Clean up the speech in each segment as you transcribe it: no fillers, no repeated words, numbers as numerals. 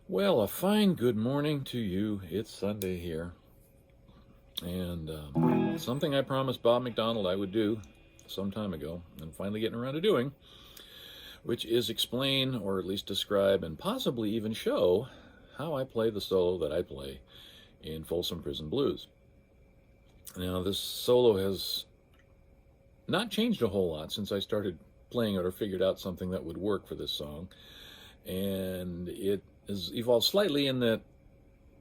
Well, a fine good morning to you. It's Sunday here. And something I promised Bob McDonald I would do some time ago, and finally getting around to doing, which is explain, or at least describe, and possibly even show how I play the solo that I play in Folsom Prison Blues. Now, this solo has not changed a whole lot since I started playing it or figured out something that would work for this song. And it has evolved slightly in that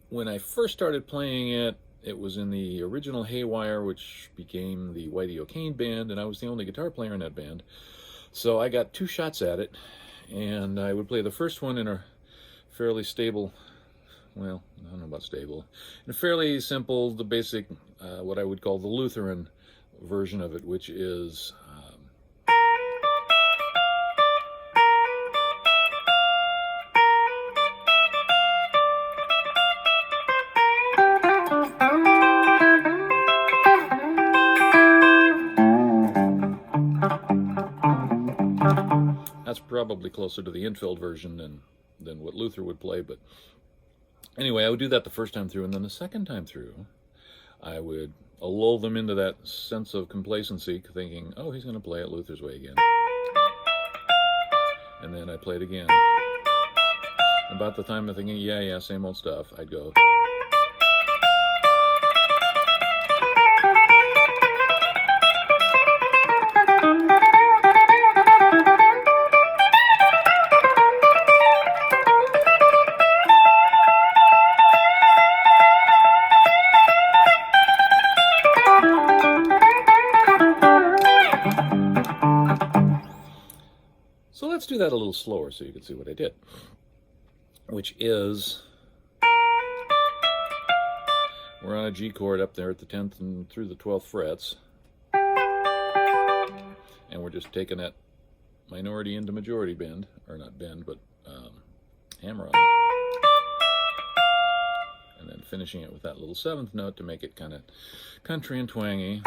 when I first started playing it, it was in the original Haywire, which became the Whitey O'Kane band, and I was the only guitar player in that band. So I got two shots at it, and I would play the first one in a fairly stable, well, I don't know about stable, in a fairly simple, the basic, what I would call the Lutheran version of it, which is that's probably closer to the infilled version than what Luther would play, but anyway, I would do that the first time through, and then the second time through, I would lull them into that sense of complacency, thinking, oh, he's going to play it Luther's way again. And then I'd play it again. About the time I'm thinking, yeah, same old stuff, I'd go. So let's do that a little slower so you can see what I did, which is, we're on a G chord up there at the 10th and through the 12th frets, and we're just taking that minority into majority bend, or not bend, but hammer on, and then finishing it with that little 7th note to make it kind of country and twangy.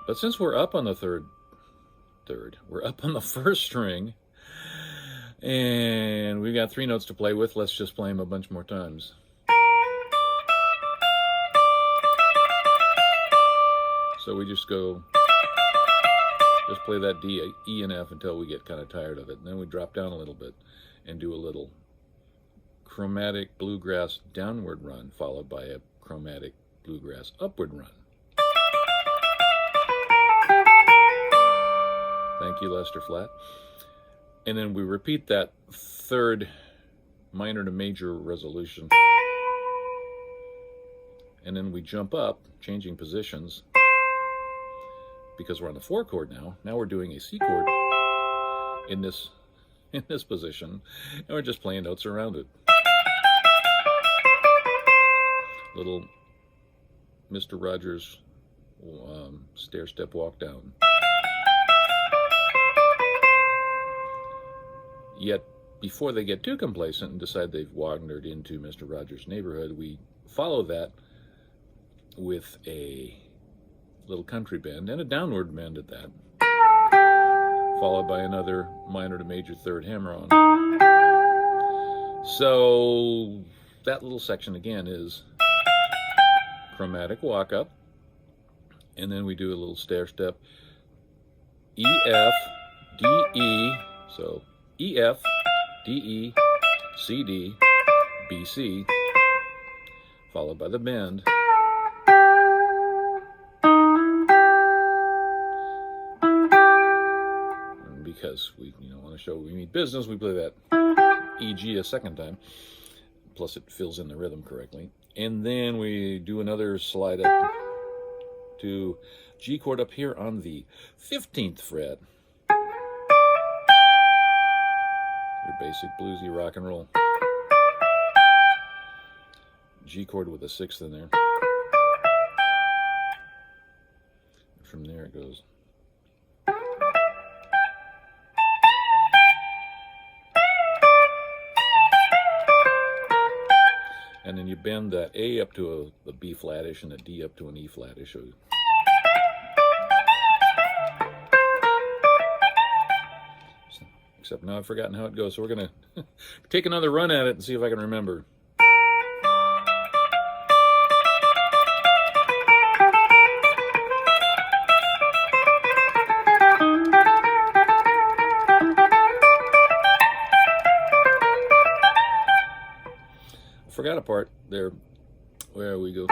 But since we're up on the we're up on the first string, and we've got 3 notes to play with, let's just play them a bunch more times. So we just play that D, E, and F until we get kind of tired of it. And then we drop down a little bit and do a little chromatic bluegrass downward run, followed by a chromatic bluegrass upward run. Thank you, Lester Flatt. And then we repeat that third minor to major resolution. And then we jump up, changing positions, because we're on the 4 chord now. Now we're doing a C chord in this position, and we're just playing notes around it. Little Mr. Rogers stair-step walk down. Yet, before they get too complacent and decide they've wandered into Mr. Rogers' neighborhood, we follow that with a little country bend, and a downward bend at that, followed by another minor to major third hammer-on. So, that little section again is chromatic walk-up, and then we do a little stair-step, E, F, D, E, so E, F, D, E, C, D, B, C, followed by the bend. And because we want to show we mean business, we play that E, G a second time. Plus it fills in the rhythm correctly. And then we do another slide up to G chord up here on the 15th fret. Your basic bluesy rock and roll. G chord with a 6th in there. From there it goes. And then you bend that A up to a B flattish and a D up to an E flattish. except now I've forgotten how it goes. So we're going to take another run at it and see if I can remember. Forgot a part there where we go.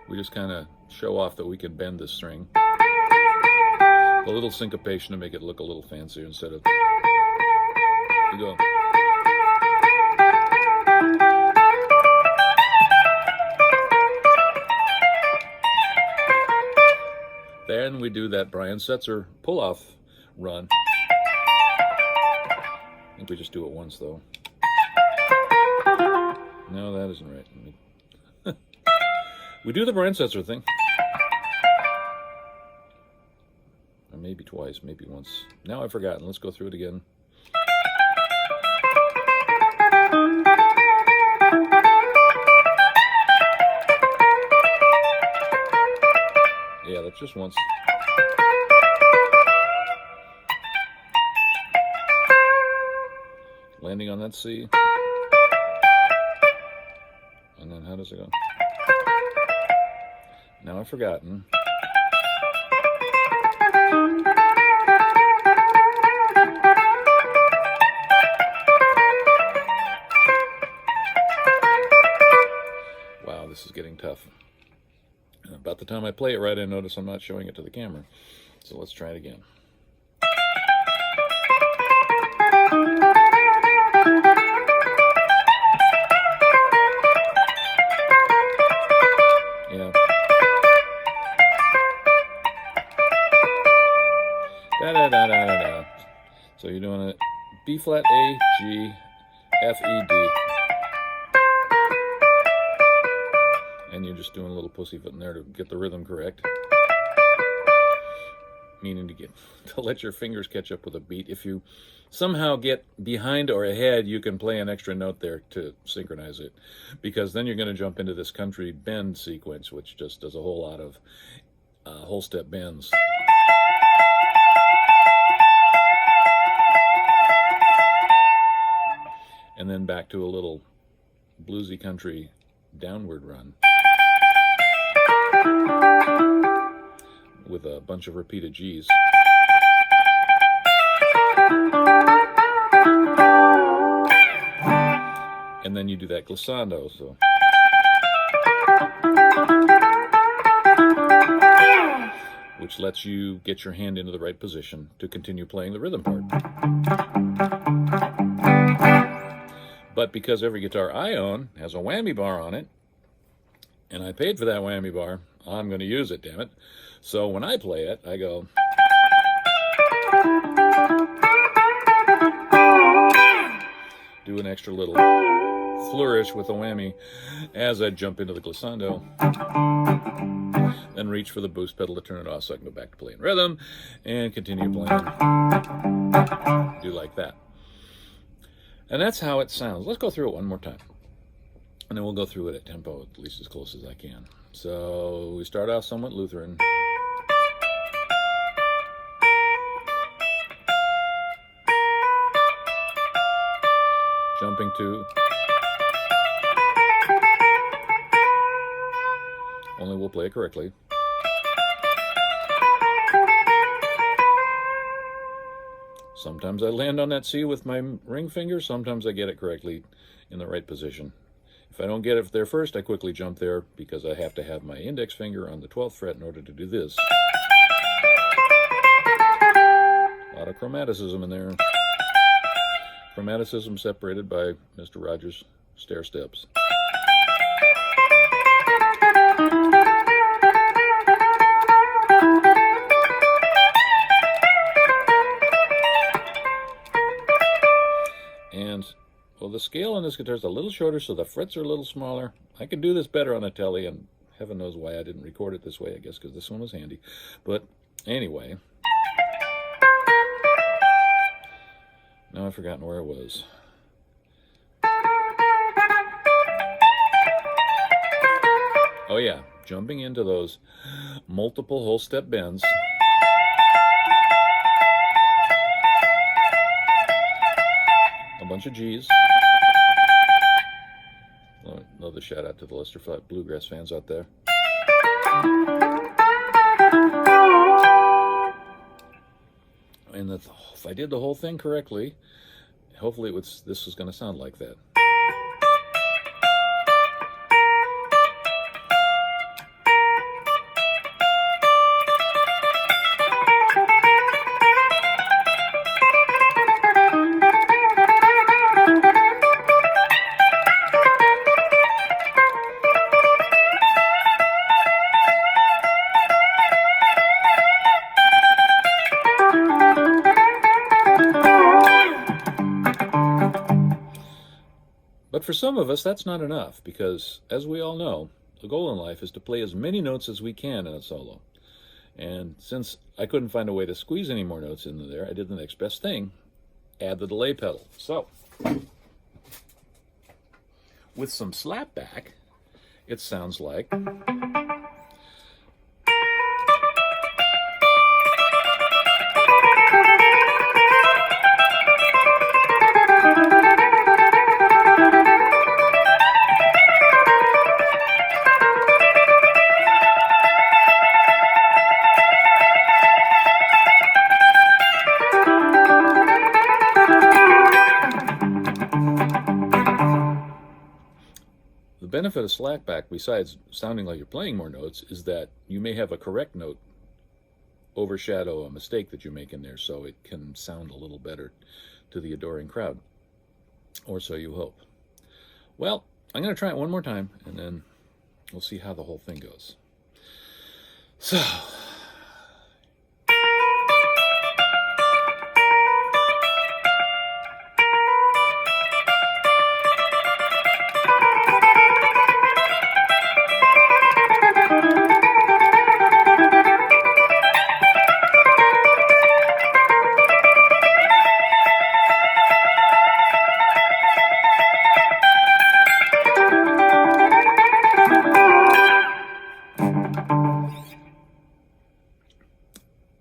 We just kind of show off that we can bend this string. A little syncopation to make it look a little fancier instead of. We go. Then we do that Brian Setzer pull-off run. I think we just do it once though. No, that isn't right. We do the Brian Setzer thing. Or maybe twice, maybe once. Now I've forgotten. Let's go through it again. Yeah, that's just once. Landing on that C. And then how does it go? Now I've forgotten. Wow, this is getting tough. And about the time I play it right, I notice I'm not showing it to the camera. So let's try it again. Yeah. Da da da da da da. So you're doing it B flat, A, G, F, E, D. And you're just doing a little pussyfoot in there to get the rhythm correct. Meaning to let your fingers catch up with a beat. If you somehow get behind or ahead, you can play an extra note there to synchronize it. Because then you're going to jump into this country bend sequence, which just does a whole lot of whole step bends. And then back to a little bluesy country downward run with a bunch of repeated G's. And then you do that glissando, so. Which lets you get your hand into the right position to continue playing the rhythm part. But because every guitar I own has a whammy bar on it, and I paid for that whammy bar, I'm going to use it, damn it. So when I play it, I go. Do an extra little flourish with a whammy as I jump into the glissando. Then reach for the boost pedal to turn it off so I can go back to playing rhythm and continue playing. Do like that. And that's how it sounds. Let's go through it one more time. And then we'll go through it at tempo, at least as close as I can. So we start off somewhat Lutheran. Jumping to. Only we'll play it correctly. Sometimes I land on that C with my ring finger. Sometimes I get it correctly in the right position. If I don't get it there first, I quickly jump there because I have to have my index finger on the 12th fret in order to do this. A lot of chromaticism in there. Chromaticism separated by Mr. Rogers' stair steps. And, well, the scale on this guitar is a little shorter, so the frets are a little smaller. I could do this better on a telly, and heaven knows why I didn't record it this way, I guess, because this one was handy. But anyway, now I've forgotten where I was. Oh yeah, jumping into those multiple whole step bends. bunch of G's. Another shout out to the Lester Flat Bluegrass fans out there. And if I did the whole thing correctly, hopefully this was going to sound like that. But for some of us, that's not enough, because, as we all know, the goal in life is to play as many notes as we can in a solo. And since I couldn't find a way to squeeze any more notes into there, I did the next best thing, add the delay pedal. So, with some slapback, it sounds like... The benefit of slackback, besides sounding like you're playing more notes, is that you may have a correct note overshadow a mistake that you make in there, so it can sound a little better to the adoring crowd. Or so you hope. Well, I'm going to try it one more time, and then we'll see how the whole thing goes. So...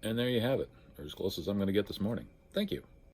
And there you have it, or as close as I'm going to get this morning. Thank you.